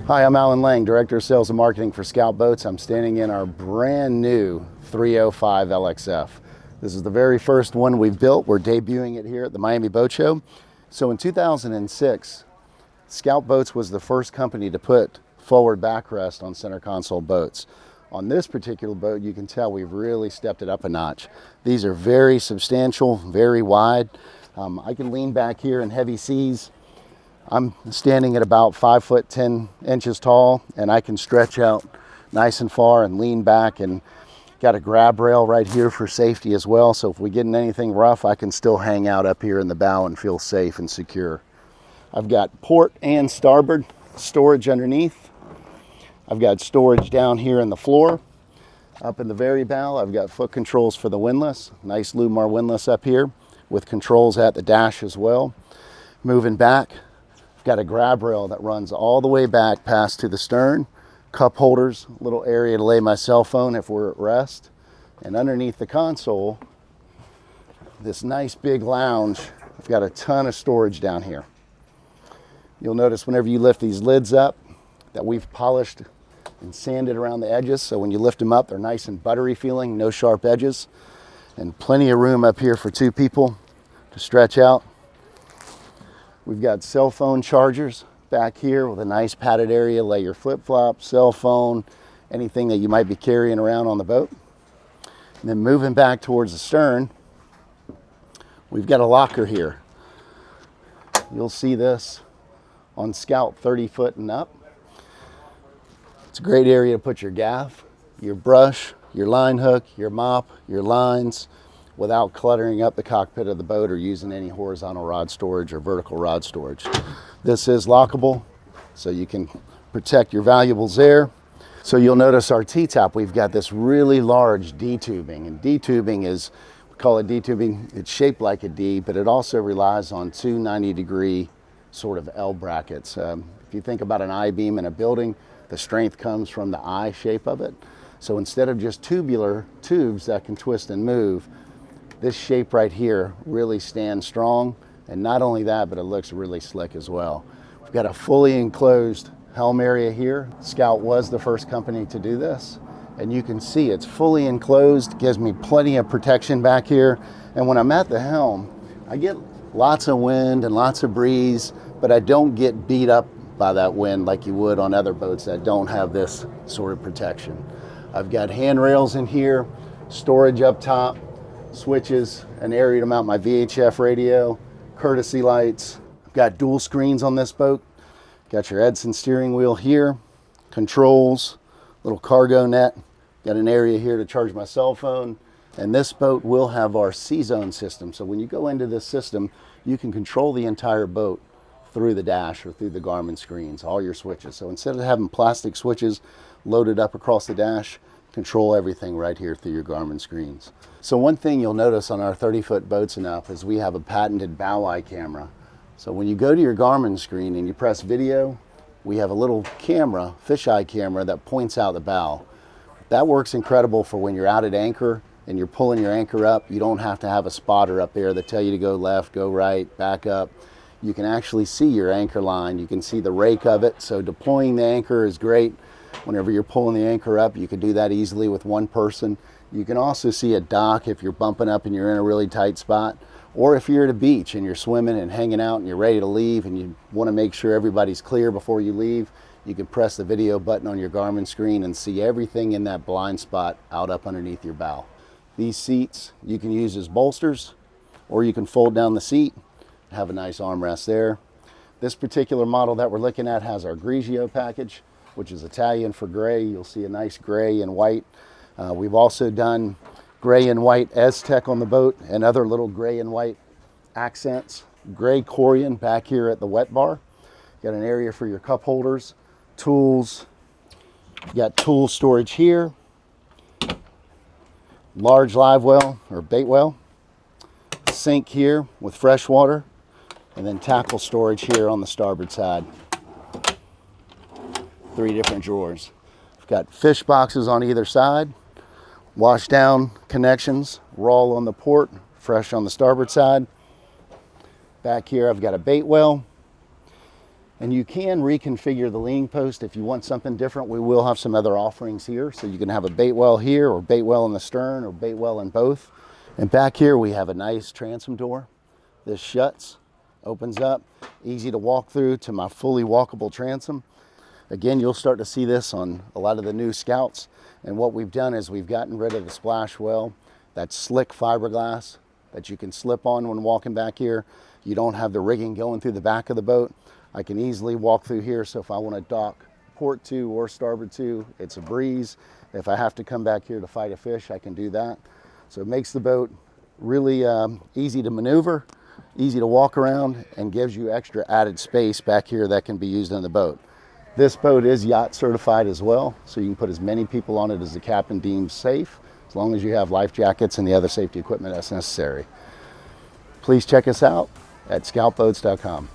Hi, I'm Alan Lang, Director of Sales and Marketing for Scout Boats. I'm standing in our brand new 305 LXF. This is the very first one we've built. We're debuting it here at the Miami Boat Show. So in 2006, Scout Boats was the first company to put forward backrest on center console boats. On this particular boat, you can tell we've really stepped it up a notch. These are very substantial, very wide. I can lean back here in heavy seas. I'm standing at about 5 foot 10 inches tall, and I can stretch out nice and far and lean back, and got a grab rail right here for safety as well. So if we get in anything rough, I can still hang out up here in the bow and feel safe and secure. I've got port and starboard storage underneath. I've got storage down here in the floor. Up in the very bow, I've got foot controls for the windlass. Nice Lumar windlass up here with controls at the dash as well. Moving back, got a grab rail that runs all the way back past to the stern, cup holders, little area to lay my cell phone if we're at rest, and underneath the console, this nice big lounge. I've got a ton of storage down here. You'll notice whenever you lift these lids up that we've polished and sanded around the edges, so when you lift them up, they're nice and buttery feeling, no sharp edges, and plenty of room up here for two people to stretch out. We've got cell phone chargers back here with a nice padded area. Lay your flip-flop, cell phone, anything that you might be carrying around on the boat. And then moving back towards the stern, we've got a locker here. You'll see this on Scout 30 foot and up. It's a great area to put your gaff, your brush, your line hook, your mop, your lines, without cluttering up the cockpit of the boat or using any horizontal rod storage or vertical rod storage. This is lockable, so you can protect your valuables there. So you'll notice our T-top, we've got this really large D-tubing, and D-tubing is, we call it D-tubing, it's shaped like a D, but it also relies on two 90-degree sort of L brackets. If you think about an I-beam in a building, the strength comes from the I shape of it. So instead of just tubular tubes that can twist and move, this shape right here really stands strong, and not only that, but it looks really slick as well. We've got a fully enclosed helm area here. Scout was the first company to do this, and you can see it's fully enclosed, gives me plenty of protection back here. And when I'm at the helm, I get lots of wind and lots of breeze, but I don't get beat up by that wind like you would on other boats that don't have this sort of protection. I've got handrails in here, storage up top, switches, an area to mount my VHF radio, courtesy lights. I've got dual screens on this boat. Got your Edson steering wheel here, controls, little cargo net. Got an area here to charge my cell phone. And this boat will have our C-Zone system. So when you go into this system, you can control the entire boat through the dash or through the Garmin screens, all your switches. So instead of having plastic switches loaded up across the dash, control everything right here through your Garmin screens. So one thing you'll notice on our 30-foot boats and up is we have a patented bow eye camera. So when you go to your Garmin screen and you press video, we have a little camera, fisheye camera, that points out the bow. That works incredible for when you're out at anchor and you're pulling your anchor up. You don't have to have a spotter up there that tell you to go left, go right, back up. You can actually see your anchor line. You can see the rake of it. So deploying the anchor is great. Whenever you're pulling the anchor up, you can do that easily with one person. You can also see a dock if you're bumping up and you're in a really tight spot, or if you're at a beach and you're swimming and hanging out and you're ready to leave and you want to make sure everybody's clear before you leave, you can press the video button on your Garmin screen and see everything in that blind spot out up underneath your bow. These seats you can use as bolsters, or you can fold down the seat and have a nice armrest there. This particular model that we're looking at has our Grigio package, which is Italian for gray. You'll see a nice gray and white. We've also done gray and white Aztec on the boat and other little gray and white accents. Gray Corian back here at the wet bar. Got an area for your cup holders, tools. You got tool storage here. Large live well or bait well. Sink here with fresh water. And then tackle storage here on the starboard side. 3 different drawers. We've got fish boxes on either side, wash down connections, raw on the port, fresh on the starboard side. Back here I've got a bait well, And you can reconfigure the leaning post if you want something different. We will have some other offerings here. So you can have a bait well here, or bait well in the stern, or bait well in both. And back here we have a nice transom door. This shuts, opens up, easy to walk through to my fully walkable transom. Again, you'll start to see this on a lot of the new Scouts. And what we've done is we've gotten rid of the splash well, that slick fiberglass that you can slip on when walking back here. You don't have the rigging going through the back of the boat. I can easily walk through here, so if I want to dock port to or starboard to, it's a breeze. If I have to come back here to fight a fish, I can do that. So it makes the boat really easy to maneuver, easy to walk around, and gives you extra added space back here that can be used on the boat. This boat is yacht certified as well, so you can put as many people on it as the captain deems safe, as long as you have life jackets and the other safety equipment that's necessary. Please check us out at scoutboats.com.